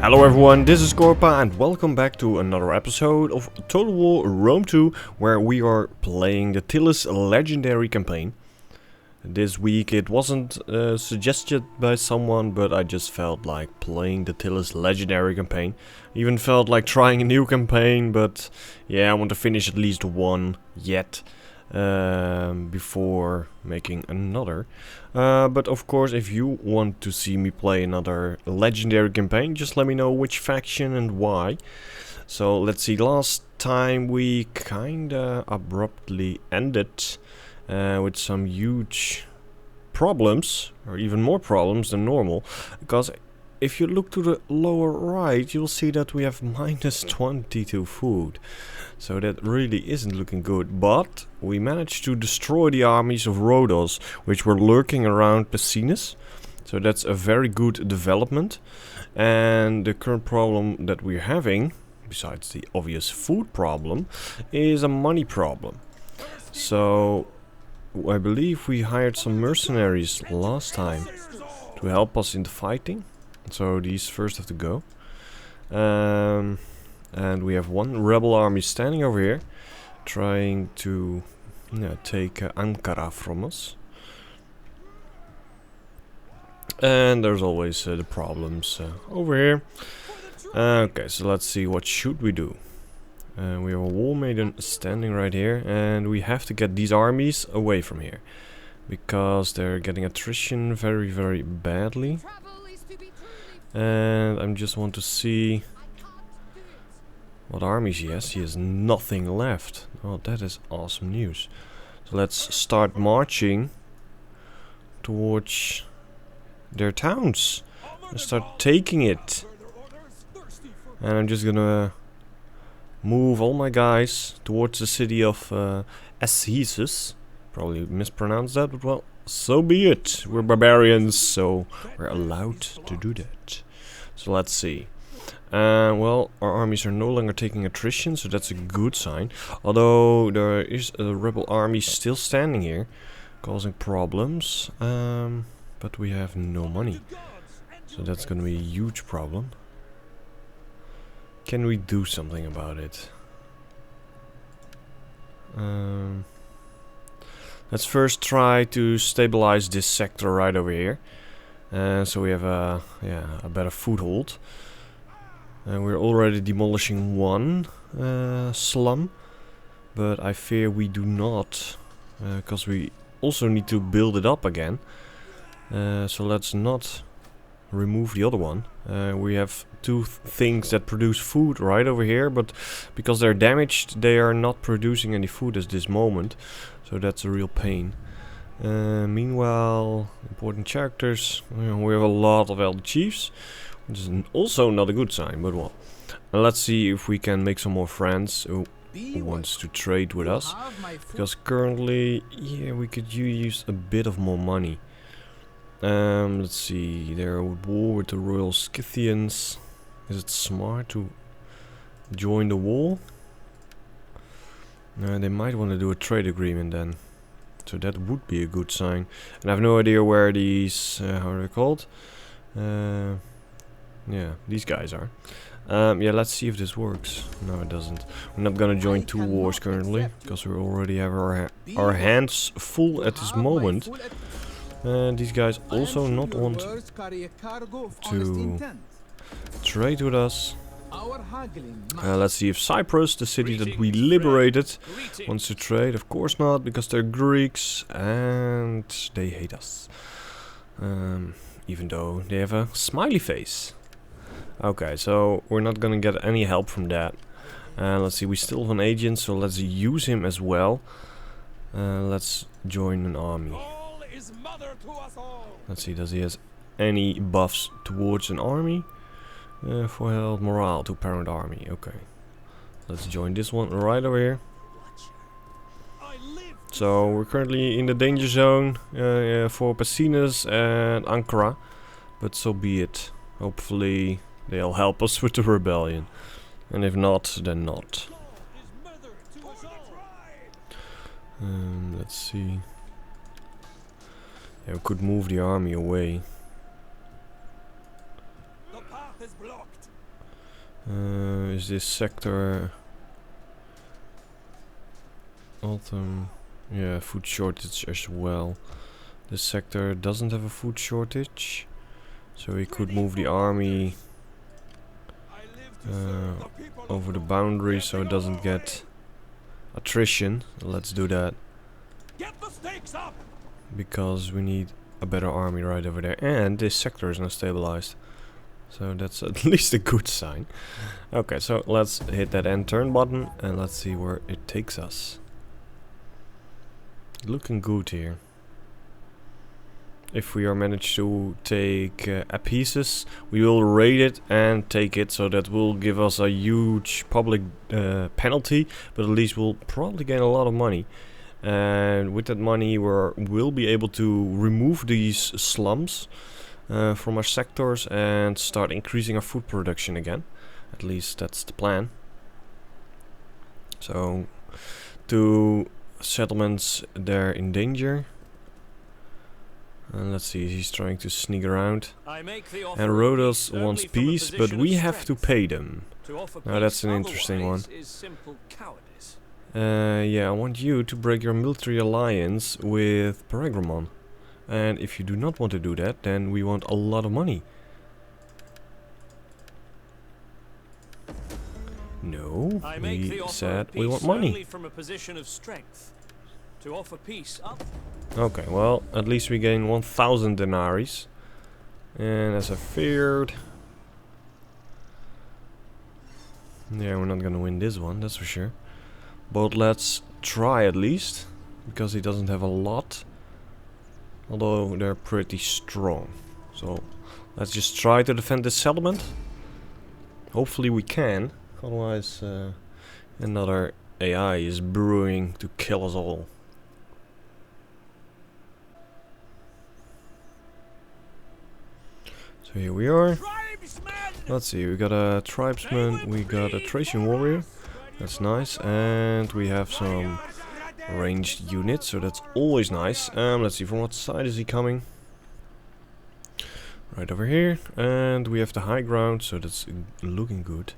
Hello everyone, this is Korpah and welcome back to another episode of Total War Rome 2, where we are playing the Tylis legendary campaign. This week it wasn't suggested by someone, but I just felt like playing the Tylis legendary campaign. Even felt like trying a new campaign, but yeah, I want to finish at least one yet before making another. But of course, if you want to see me play another legendary campaign, just let me know which faction and why. So let's see, last time we kinda abruptly ended with some huge problems, or even more problems than normal, because if you look to the lower right, you'll see that we have minus 22 food. So that really isn't looking good, but we managed to destroy the armies of Rhodos, which were lurking around Pessinus. So that's a very good development. And the current problem that we're having, besides the obvious food problem, is a money problem. So I believe we hired some mercenaries last time to help us in the fighting. So these first have to go. And we have one rebel army standing over here, trying to take Ankara from us. And there's always the problems over here. Okay, so let's see, what should we do? We have a wall maiden standing right here, and we have to get these armies away from here, because they're getting attrition very, very badly. And I just want to see what armies he has. He has nothing left. Oh, that is awesome news. So let's start marching towards their towns and start taking it. And I'm just gonna move all my guys towards the city of Ascesus. Probably mispronounced that, but well, so be it. We're barbarians, so we're allowed to do that. So let's see. Well, our armies are no longer taking attrition, so that's a good sign. Although there is a rebel army still standing here, causing problems. But we have no money, so that's gonna be a huge problem. Can we do something about it? Let's first try to stabilize this sector right over here, so we have a better foothold. And we're already demolishing one slum, but I fear we do not, because we also need to build it up again. So let's not remove the other one. We have two things that produce food right over here, but because they're damaged, they are not producing any food at this moment. So that's a real pain. Meanwhile, important characters. We have a lot of elder chiefs, which is also not a good sign, but well. Let's see if we can make some more friends who wants to trade with us. Because currently, yeah, we could use a bit of more money. Let's see, they're at war with the Royal Scythians. Is it smart to join the war? They might want to do a trade agreement then. So that would be a good sign. And I have no idea where these, how are they called? Yeah, these guys are. Yeah, let's see if this works. No, it doesn't. We're not gonna join two wars currently, because we already have our hands full at this moment. And these guys also not want to trade with us. Let's see if Cyprus, the city that we liberated, wants to trade. Of course not, because they're Greeks and they hate us. Even though they have a smiley face. Okay, so we're not gonna get any help from that. Let's see, we still have an agent, so let's use him as well. Let's join an army. Let's see, does he has any buffs towards an army? For held morale to parent army. Okay, let's join this one right over here. So we're currently in the danger zone for Pessinus and Ankara, but so be it. Hopefully they'll help us with the rebellion, and if not, then not. Let's see. Yeah, we could move the army away. The path is blocked. Is this sector autumn? Yeah, food shortage as well. This sector doesn't have a food shortage, so we could move the army over the boundary so it doesn't get attrition. Let's do that. Because we need a better army right over there. And this sector is now stabilized. So that's at least a good sign. Okay, so let's hit that end turn button and let's see where it takes us. Looking good here. If we are managed to take Apieces, we will raid it and take it, so that will give us a huge public penalty, but at least we'll probably gain a lot of money. And with that money we'll be able to remove these slums from our sectors and start increasing our food production again. At least that's the plan. So, two settlements, they're in danger. And let's see, he's trying to sneak around. And Rhodos wants peace, but we have to pay them. Now that's an interesting one. Yeah, I want you to break your military alliance with Pergamon. And if you do not want to do that, then we want a lot of money. No, we said we want money. From a position of strength. To offer peace up. Okay, well, at least we gain 1,000 denaries. And as I feared... Yeah, we're not gonna win this one, that's for sure. But let's try at least. Because he doesn't have a lot. Although they're pretty strong. So, let's just try to defend this settlement. Hopefully we can. Otherwise, another AI is brewing to kill us all. So here we are. Let's see, we got a tribesman, we got a Thracian warrior. That's nice. And we have some ranged units, so that's always nice. Let's see, from what side is he coming? Right over here. And we have the high ground, so that's looking good.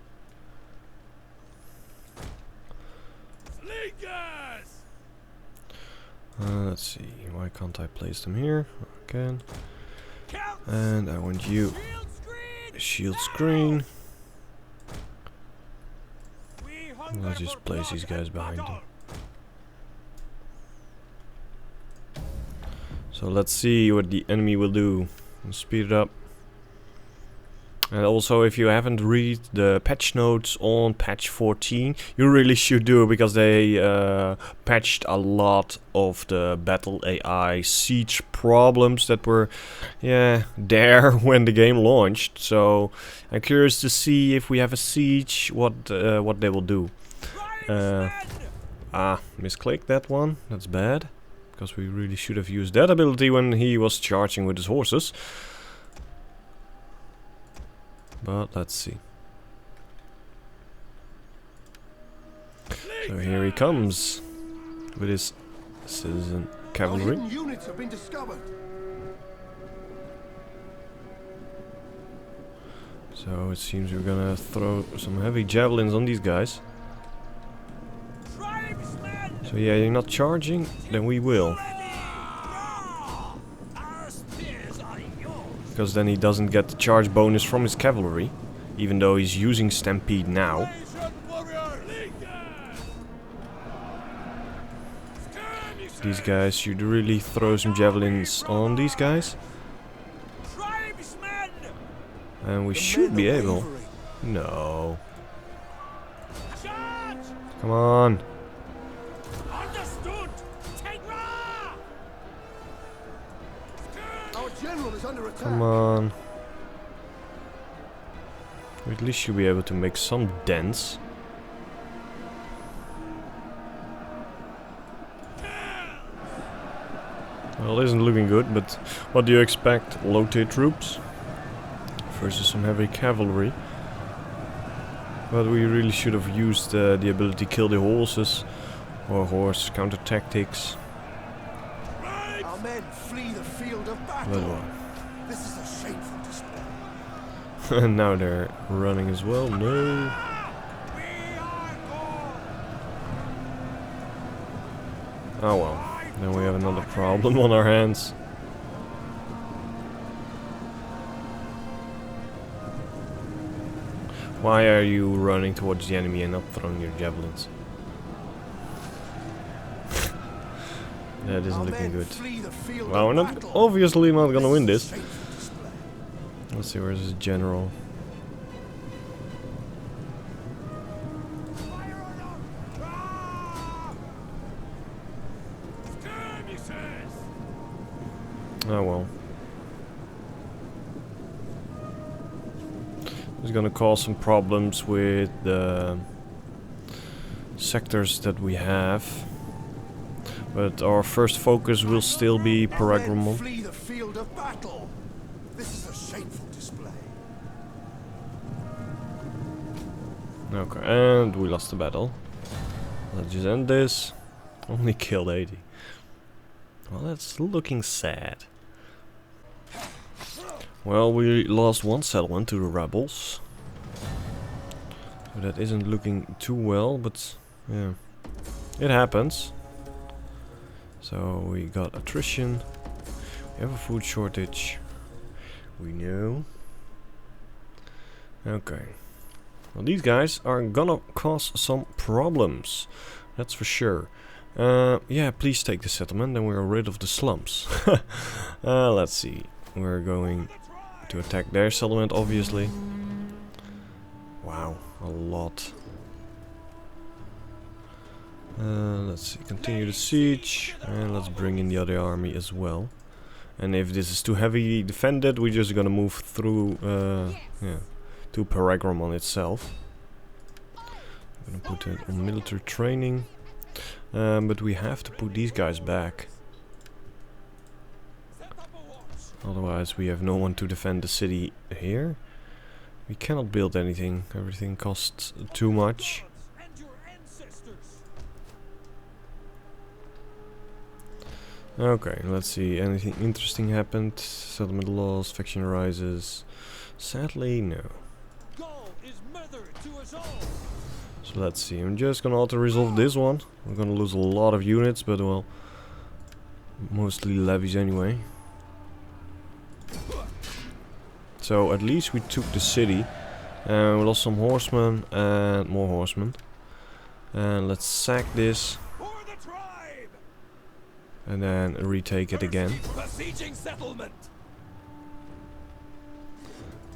Let's see, why can't I place them here? I can. And I want you shield screen. Let's just place these guys behind them. So let's see what the enemy will do. Let's speed it up. And also, if you haven't read the patch notes on patch 14, you really should do, because they patched a lot of the battle AI siege problems that were, there when the game launched. So I'm curious to see if we have a siege, what they will do. Misclicked that one. That's bad, because we really should have used that ability when he was charging with his horses. But let's see. So here he comes with his citizen cavalry. Units have been discovered. So it seems we're gonna throw some heavy javelins on these guys. So yeah, you're not charging, then we will. Because then he doesn't get the charge bonus from his cavalry, even though he's using Stampede now. These guys should really throw some javelins on these guys. And we should be able. No. Come on. Come on. We at least should be able to make some dents. Well, it isn't looking good, but what do you expect? Low tier troops versus some heavy cavalry. But we really should have used the ability to kill the horses, or horse counter tactics. Our men flee the field of battle. But This is a shameful display. And now they're running as well. No. Oh well. Then we have another problem on our hands. Why are you running towards the enemy and not throwing your javelins? That isn't looking good. Well, we're not obviously not gonna win this. Let's see, where's his general? Oh well. It's gonna cause some problems with the sectors that we have. But our first focus will still be Pergamon. Flee the field of battle. This is a shameful display. Okay, and we lost the battle. Let's just end this. Only killed 80. Well, that's looking sad. Well, we lost one settlement to the rebels. So that isn't looking too well, but yeah, it happens. So we got attrition. We have a food shortage. We know. Okay. Well, these guys are gonna cause some problems. That's for sure. Yeah, please take the settlement, then we're rid of the slums. Let's see. We're going to attack their settlement, obviously. Wow, a lot. Let's see, continue the siege, and let's bring in the other army as well. And if this is too heavily defended, we're just gonna move through, yeah, to Pergamon itself. I'm gonna put it on military training, but we have to put these guys back. Otherwise, we have no one to defend the city here. We cannot build anything. Everything costs too much. Okay, let's see. Anything interesting happened? Settlement laws, faction rises. Sadly, no. So let's see. I'm just gonna auto-resolve this one. We're gonna lose a lot of units, but well, mostly levies anyway. So at least we took the city. We lost some horsemen and more horsemen. And let's sack this. And then retake it again.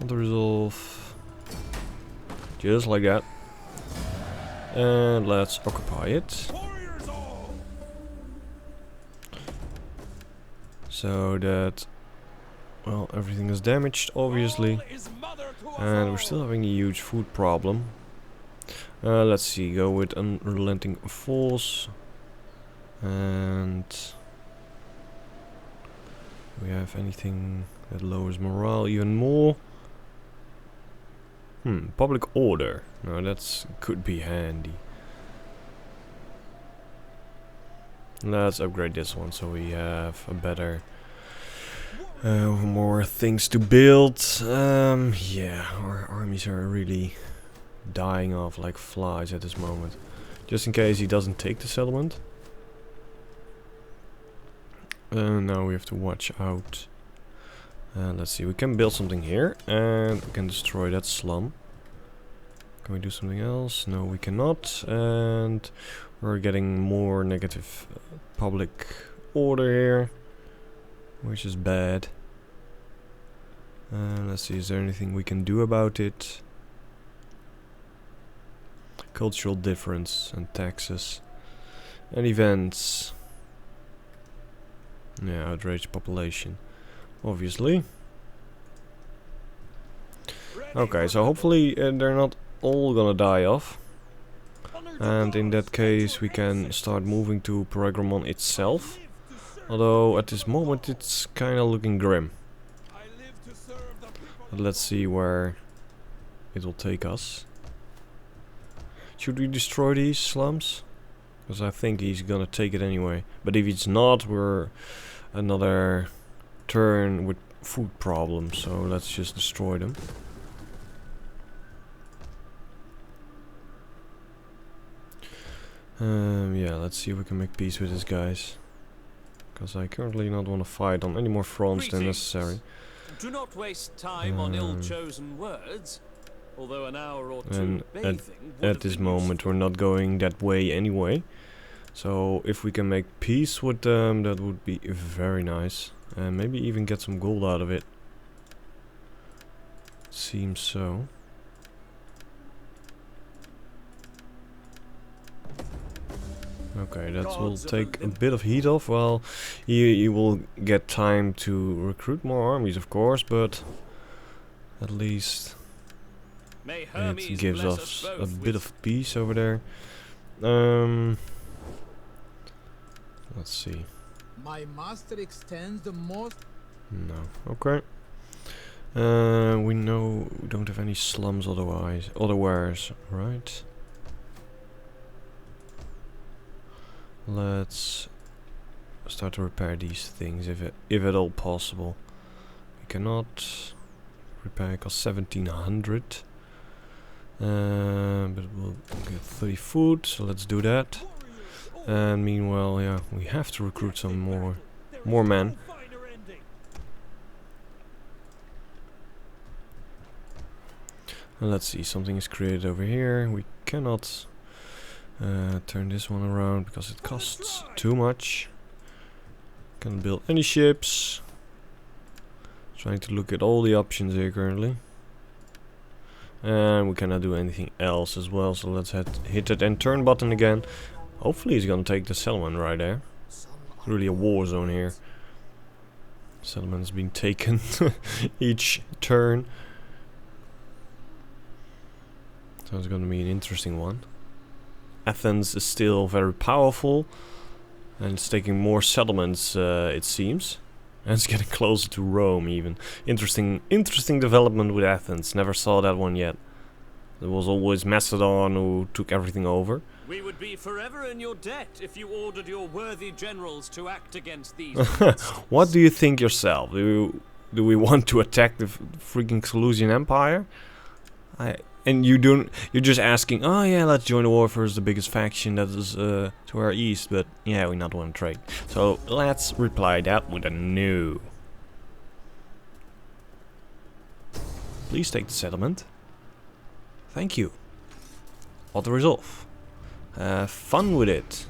And resolve. Just like that. And let's occupy it. So that, well, everything is damaged, obviously. And we're still having a huge food problem. Let's see, go with unrelenting force. And we have anything that lowers morale even more? Public order. No, that's could be handy. Let's upgrade this one so we have a better, more things to build. Yeah, our armies are really dying off like flies at this moment. Just in case he doesn't take the settlement. Now we have to watch out. Let's see, we can build something here and we can destroy that slum. Can we do something else? No, we cannot. And we're getting more negative public order here, which is bad. Let's see, is there anything we can do about it? Cultural difference and taxes and events. Yeah, outraged population, obviously. Okay, so hopefully they're not all gonna die off. And in that case we can start moving to Pergamon itself. Although at this moment it's kinda looking grim. But let's see where it will take us. Should we destroy these slums? Because I think he's gonna take it anyway. But if it's not, we're another turn with food problems. So let's just destroy them. Yeah, let's see if we can make peace with these guys. Because I currently not want to fight on any more fronts than necessary. Do not waste time on ill-chosen words. Although an hour or two And bathing at this moment we're not going that way anyway. So if we can make peace with them, that would be very nice. And maybe even get some gold out of it. Seems so. Okay, that will take a bit of heat off. Well, you will get time to recruit more armies, of course, but at least it gives us a bit of peace over there. Let's see. My master extends the most. No, okay. We don't have any slums otherwise, right? Let's start to repair these things if at all possible. We cannot repair because 1700. But we'll get 30 food, so let's do that. And meanwhile, yeah, we have to recruit some more men. And let's see, something is created over here. We cannot turn this one around because it costs too much. Can't build any ships. Trying to look at all the options here currently. And we cannot do anything else as well, so let's hit that end turn button again. Hopefully he's gonna take the settlement right there. Really a war zone here. Settlement's being taken each turn. So it's gonna be an interesting one. Athens is still very powerful, and it's taking more settlements, it seems. And it's getting closer to Rome even. Interesting development with Athens. Never saw that one yet. There was always Macedon who took everything over. We would be forever in your debt if you ordered your worthy generals to act against these. What do you think yourself? Do we want to attack the freaking Seleucian Empire? And you're just asking, oh yeah, let's join the war first, the biggest faction that is to our east, but yeah, we not want to trade. So let's reply that with a no. Please take the settlement. Thank you. Auto resolve. Have fun with it.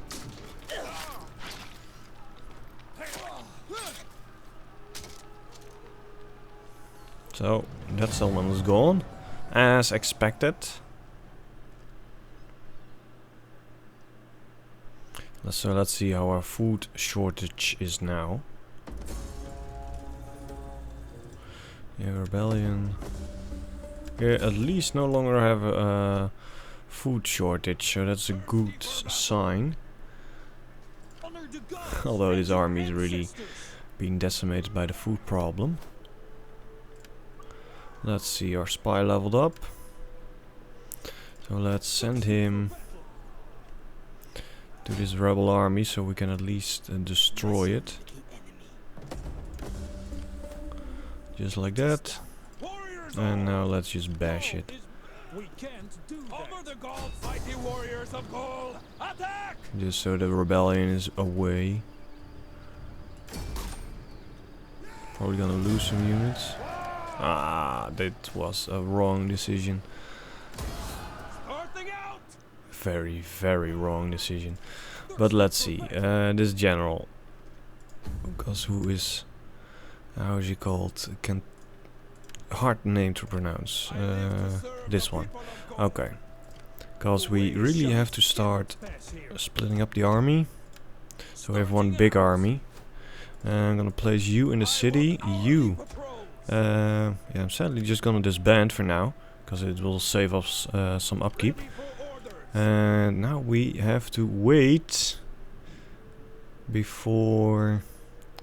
So that settlement is gone. As expected. So let's see how our food shortage is now. Yeah, rebellion. We at least no longer have a food shortage, so that's a good sign. Although this army is really being decimated by the food problem. Let's see, our spy leveled up. So let's send him to this rebel army so we can at least destroy it. Just like that. And now let's just bash it. Just so the rebellion is away. Probably gonna lose some units. Ah, that was a wrong decision. Very, very wrong decision. But let's see. This general, because who is, how is he called? Hard name to pronounce. This one. Okay. Because we really have to start splitting up the army. So we have one big army. I'm gonna place you in the city. You. Yeah, I'm sadly just gonna disband for now, because it will save us some upkeep. And now we have to wait before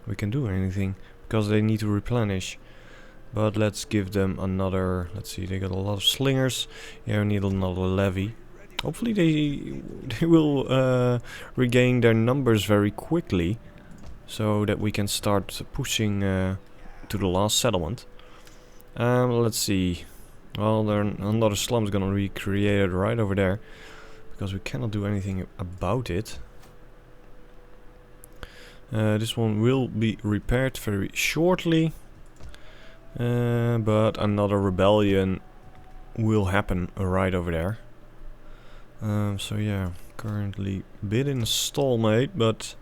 we can do anything, because they need to replenish. But let's give them another, let's see, they got a lot of slingers. Yeah, we need another levy. Hopefully they will regain their numbers very quickly, so that we can start pushing to the last settlement. Let's see. Well, another slum is gonna be created right over there. because we cannot do anything about it. This one will be repaired very shortly, but another rebellion will happen right over there. So yeah, currently a bit in a stalemate, but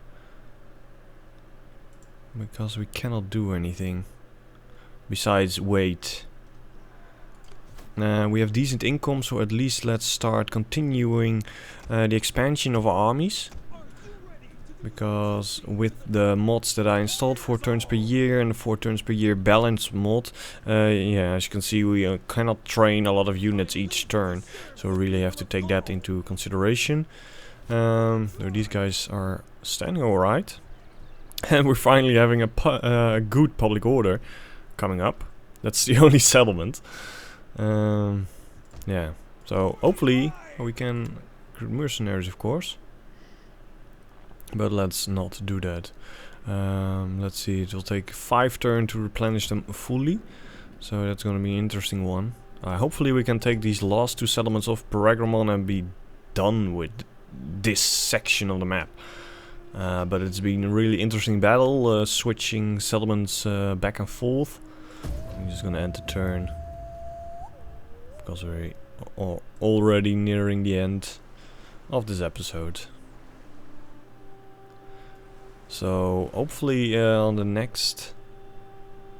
because we cannot do anything besides wait. We have decent income, so at least let's start continuing the expansion of our armies. Because with the mods that I installed, 4 turns per year and the 4 turns per year balance mod, yeah, as you can see, we cannot train a lot of units each turn. So we really have to take that into consideration. So these guys are standing alright. And we're finally having a good public order coming up. That's the only settlement. Yeah, so hopefully we can recruit mercenaries, of course. But let's not do that. Let's see, it will take 5 turns to replenish them fully. So that's going to be an interesting one. Hopefully we can take these last 2 settlements of Pergamon and be done with this section of the map. But it's been a really interesting battle, switching settlements back and forth. I'm just gonna end the turn, because we're already nearing the end of this episode. So hopefully on the next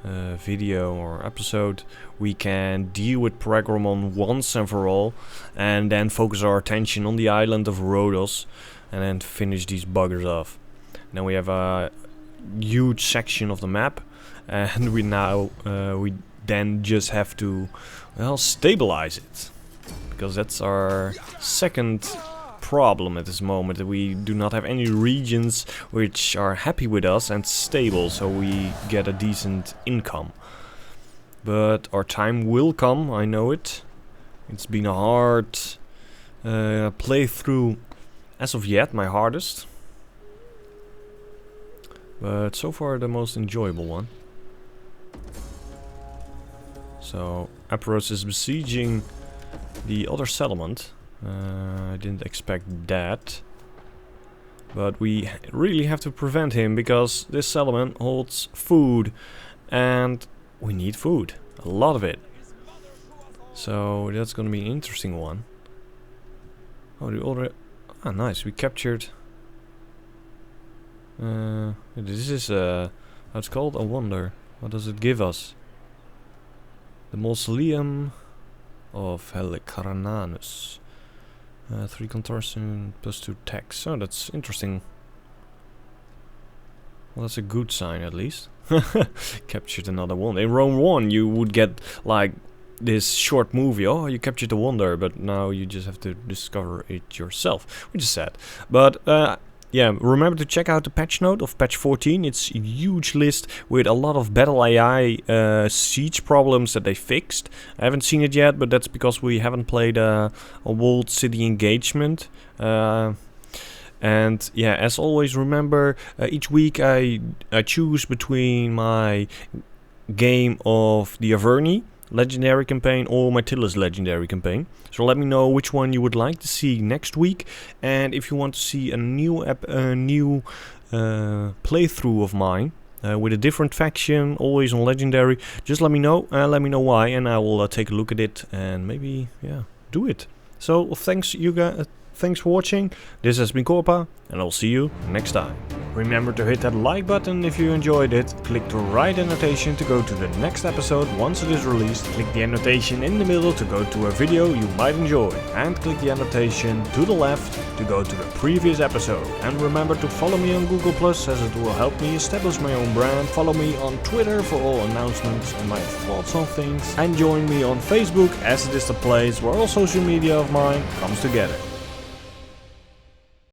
video or episode we can deal with Pergamon once and for all, and then focus our attention on the island of Rhodos, and then finish these buggers off. Now we have a huge section of the map, and we then just have to, well, stabilize it, because that's our second problem at this moment, that we do not have any regions which are happy with us and stable, so we get a decent income. But our time will come, I know it. It's been a hard playthrough as of yet, my hardest, but so far the most enjoyable one. So Aperos is besieging the other settlement. I didn't expect that, but we really have to prevent him, because this settlement holds food and we need food, a lot of it. So that's gonna be an interesting one. Oh, the other. Ah, nice, we captured. This is how it's called, a wonder. What does it give us? The mausoleum of Helicarnanus. 3 contortion plus 2 tax. Oh, that's interesting. Well, that's a good sign at least. Captured another one. In Rome 1 you would get like this short movie, oh, you captured the wonder, but now you just have to discover it yourself, which is sad. But yeah, remember to check out the patch note of patch 14. It's a huge list with a lot of battle AI siege problems that they fixed. I haven't seen it yet, but that's because we haven't played a walled city engagement. And yeah, as always, remember, each week I choose between my game of the Averni legendary campaign or my Tylis legendary campaign. So let me know which one you would like to see next week, and if you want to see a new playthrough of mine with a different faction, always on legendary, just let me know why, and I will take a look at it and maybe, yeah, do it. So thanks you guys. Thanks for watching. This has been Korpah, and I'll see you next time. Remember to hit that like button if you enjoyed it. Click the right annotation to go to the next episode once it is released. Click the annotation in the middle to go to a video you might enjoy. And click the annotation to the left to go to the previous episode. And remember to follow me on Google+, as it will help me establish my own brand. Follow me on Twitter for all announcements and my thoughts on things. And join me on Facebook, as it is the place where all social media of mine comes together.